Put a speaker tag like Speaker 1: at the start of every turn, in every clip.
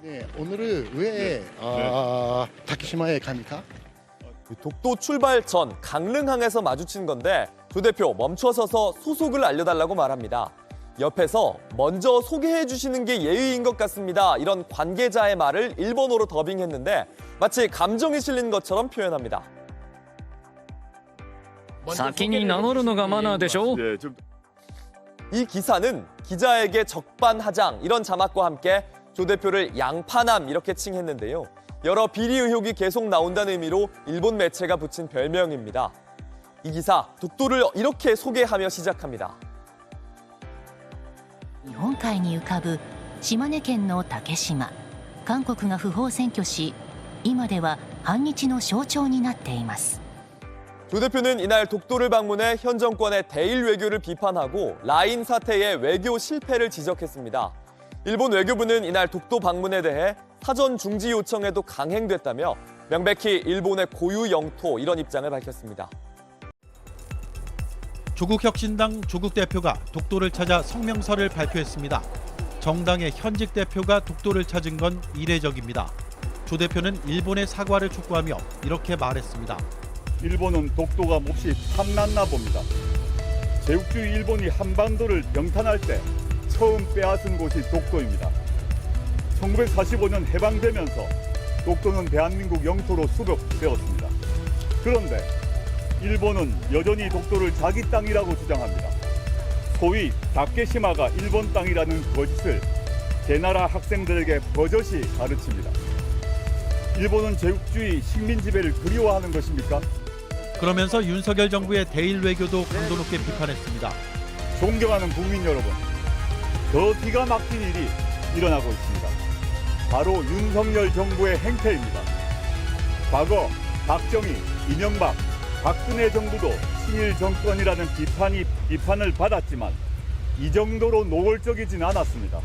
Speaker 1: 네, 오늘은 왜 다케시마에 갑니까?
Speaker 2: 독도 출발 전 강릉항에서 마주친 건데 조 대표 멈춰서서 소속을 알려달라고 말합니다. 옆에서 먼저 소개해 주시는 게 예의인 것 같습니다. 이런 관계자의 말을 일본어로 더빙했는데 마치 감정이 실린 것처럼 표현합니다.
Speaker 3: 先に名乗るのがマナーでしょ
Speaker 2: 이 기사는 기자에게 적반하장 이런 자막과 함께 조 대표를 양파남 이렇게 칭했는데요. 여러 비리 의혹이 계속 나온다는 의미로 일본 매체가 붙인 별명입니다. 이 기사, 독도를 이렇게 소개하며 시작합니다.
Speaker 4: 日本海に浮かぶ島根県の竹島。韓国が不法占拠し、今では反日の象徴になっています。
Speaker 2: 조 대표는 이날 독도를 방문해 현 정권의 대일 외교를 비판하고 라인 사태의 외교 실패를 지적했습니다. 일본 외교부는 이날 독도 방문에 대해 사전 중지 요청에도 강행됐다며 명백히 일본의 고유 영토 이런 입장을 밝혔습니다.
Speaker 5: 조국혁신당 조국 대표가 독도를 찾아 성명서를 발표했습니다. 정당의 현직 대표가 독도를 찾은 건 이례적입니다. 조 대표는 일본의 사과를 촉구하며 이렇게 말했습니다.
Speaker 6: 일본은 독도가 몹시 탐났나 봅니다. 제국주의 일본이 한반도를 병탄할 때 처음 빼앗은 곳이 독도입니다. 1945년 해방되면서 독도는 대한민국 영토로 수복되었습니다. 그런데 일본은 여전히 독도를 자기 땅이라고 주장합니다. 소위 다케시마가 일본 땅이라는 거짓을 제 나라 학생들에게 버젓이 가르칩니다. 일본은 제국주의 식민 지배를 그리워하는 것입니까?
Speaker 5: 그러면서 윤석열 정부의 대일 외교도 강도 높게 비판했습니다.
Speaker 6: 존경하는 국민 여러분, 더 기가 막힌 일이 일어나고 있습니다. 바로 윤석열 정부의 행태입니다. 과거 박정희, 이명박, 박근혜 정부도 친일 정권이라는 비판을 받았지만 이 정도로 노골적이진 않았습니다.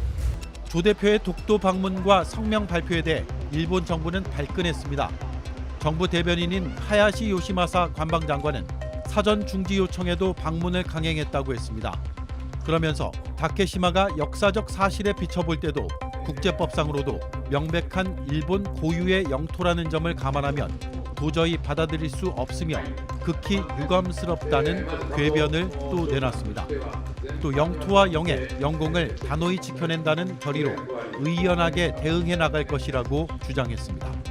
Speaker 5: 조 대표의 독도 방문과 성명 발표에 대해 일본 정부는 발끈했습니다. 정부 대변인인 하야시 요시마사 관방장관은 사전 중지 요청에도 방문을 강행했다고 했습니다. 그러면서 다케시마가 역사적 사실에 비춰볼 때도 국제법상으로도 명백한 일본 고유의 영토라는 점을 감안하면 도저히 받아들일 수 없으며 극히 유감스럽다는 궤변을 또 내놨습니다. 또 영토와 영예, 영공을 단호히 지켜낸다는 결의로 의연하게 대응해 나갈 것이라고 주장했습니다.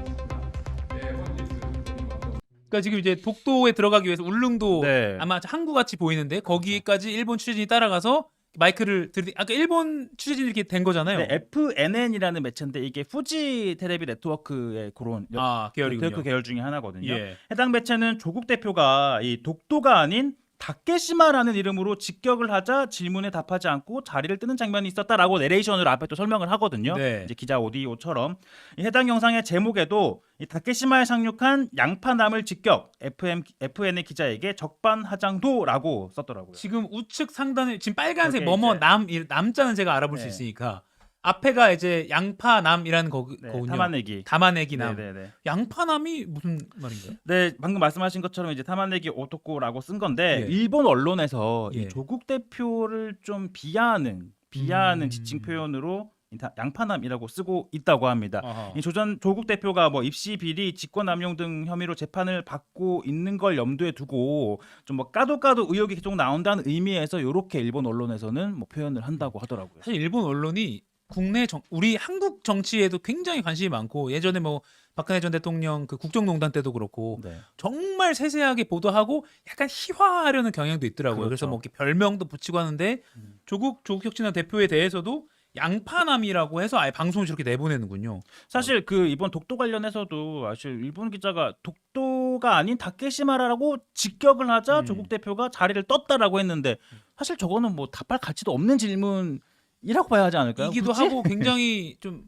Speaker 7: 그러니까 지금 이제 독도에 들어가기 위해서 울릉도
Speaker 8: 네.
Speaker 7: 아마 항구같이 보이는데 거기까지 일본 취재진이 따라가서 마이크를 아까 일본 취재진이 이렇게 된 거잖아요.
Speaker 8: 네, FNN이라는 매체인데 이게 후지 테레비 네트워크의 그런
Speaker 7: 계열이군요.
Speaker 8: 네트워크 계열 중에 하나거든요.
Speaker 7: 예.
Speaker 8: 해당 매체는 조국 대표가 이 독도가 아닌 다케시마라는 이름으로 직격을 하자 질문에 답하지 않고 자리를 뜨는 장면이 있었다라고 내레이션으로 앞에 또 설명을 하거든요.
Speaker 7: 네.
Speaker 8: 이제 기자 오디오처럼 이 해당 영상의 제목에도 이 다케시마에 상륙한 양파남을 직격 FN의 기자에게 적반하장도라고 썼더라고요.
Speaker 7: 지금 우측 상단에 지금 빨간색
Speaker 8: 그렇게
Speaker 7: 뭐뭐
Speaker 8: 이제-
Speaker 7: 남자는 제가 알아볼 수
Speaker 8: 네.
Speaker 7: 있으니까 앞에가 이제 양파남이라는 거군요.
Speaker 8: 담아내기.
Speaker 7: 담아내기 남.
Speaker 8: 네네네.
Speaker 7: 양파남이 무슨 말인가요?
Speaker 8: 네, 방금 말씀하신 것처럼 이제 타마네기 오토코라고 쓴 건데
Speaker 7: 예.
Speaker 8: 일본 언론에서
Speaker 7: 예.
Speaker 8: 이 조국 대표를 좀 비하하는 지칭 표현으로 양파남이라고 쓰고 있다고 합니다.
Speaker 7: 아하.
Speaker 8: 이 조국 대표가 뭐 입시 비리, 직권남용 등 혐의로 재판을 받고 있는 걸 염두에 두고 좀 뭐 까도 의혹이 계속 나온다는 의미에서 이렇게 일본 언론에서는 뭐 표현을 한다고 하더라고요.
Speaker 7: 사실 일본 언론이 우리 한국 정치에도 굉장히 관심이 많고 예전에 뭐 박근혜 전 대통령 그 국정농단 때도 그렇고
Speaker 8: 네.
Speaker 7: 정말 세세하게 보도하고 약간 희화하려는 경향도 있더라고요. 그래서
Speaker 8: 그렇죠.
Speaker 7: 뭐 이렇게 별명도 붙이고 하는데 조국혁신당 대표에 대해서도 양파남이라고 해서 아예 방송을 저렇게 내보내는군요.
Speaker 8: 사실 그 이번 독도 관련해서도 사실 일본 기자가 독도가 아닌 다케시마라고 직격을 하자 조국 대표가 자리를 떴다라고 했는데 사실 저거는 뭐 답할 가치도 없는 질문이라고 봐야 하지 않을까요?
Speaker 7: 이기도
Speaker 8: 굳이?
Speaker 7: 하고 굉장히 좀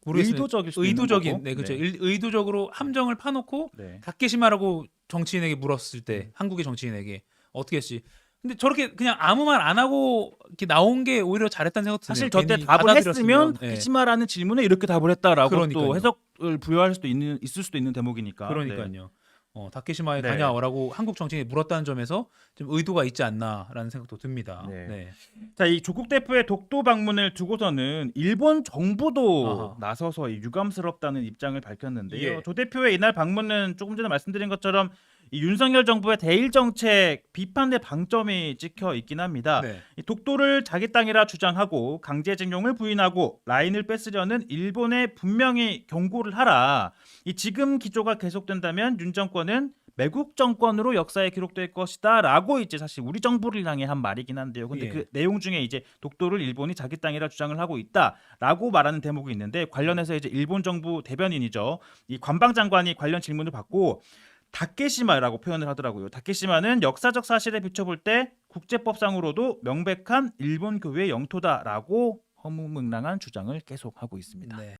Speaker 7: 모르겠어요.
Speaker 8: 의도적일 수도 있는
Speaker 7: 의도적인
Speaker 8: 거고.
Speaker 7: 그렇죠.
Speaker 8: 네.
Speaker 7: 의도적으로 함정을 파놓고
Speaker 8: 네.
Speaker 7: 다케시마라고 정치인에게 물었을 때 한국의 정치인에게 어떻게 했지? 근데 저렇게 그냥 아무 말 안 하고 이렇게 나온 게 오히려 잘했다는 생각 드네요.
Speaker 8: 사실 저때
Speaker 7: 괜히
Speaker 8: 답을 했으면
Speaker 7: 받아들였으면. 예.
Speaker 8: 다케시마라는 질문에 이렇게 답을 했다라고
Speaker 7: 그러니까요.
Speaker 8: 또 해석을 부여할 수도 있을 수도 있는 대목이니까. 네.
Speaker 7: 그러니까요. 다케시마에
Speaker 8: 네.
Speaker 7: 가냐라고 한국 정치인이 물었다는 점에서 좀 의도가 있지 않나라는 생각도 듭니다.
Speaker 8: 네.
Speaker 7: 네.
Speaker 8: 자, 이 조국 대표의 독도 방문을 두고서는 일본 정부도
Speaker 7: 아하.
Speaker 8: 나서서 이 유감스럽다는 입장을 밝혔는데요.
Speaker 7: 예.
Speaker 8: 조 대표의 이날 방문은 조금 전에 말씀드린 것처럼 이 윤석열 정부의 대일 정책 비판의 방점이 찍혀 있긴 합니다.
Speaker 7: 네.
Speaker 8: 이 독도를 자기 땅이라 주장하고 강제징용을 부인하고 라인을 뺏으려는 일본에 분명히 경고를 하라. 이 지금 기조가 계속된다면 윤 정권은 매국 정권으로 역사에 기록될 것이다라고 이제 사실 우리 정부를 향해 한 말이긴 한데요. 근데
Speaker 7: 예.
Speaker 8: 그 내용 중에 이제 독도를 일본이 자기 땅이라 주장을 하고 있다라고 말하는 대목이 있는데 관련해서 이제 일본 정부 대변인이죠. 이 관방장관이 관련 질문을 받고 다케시마라고 표현을 하더라고요. 다케시마는 역사적 사실에 비춰볼 때 국제법상으로도 명백한 일본 교의 영토다라고 허무맹랑한 주장을 계속하고 있습니다.
Speaker 7: 네.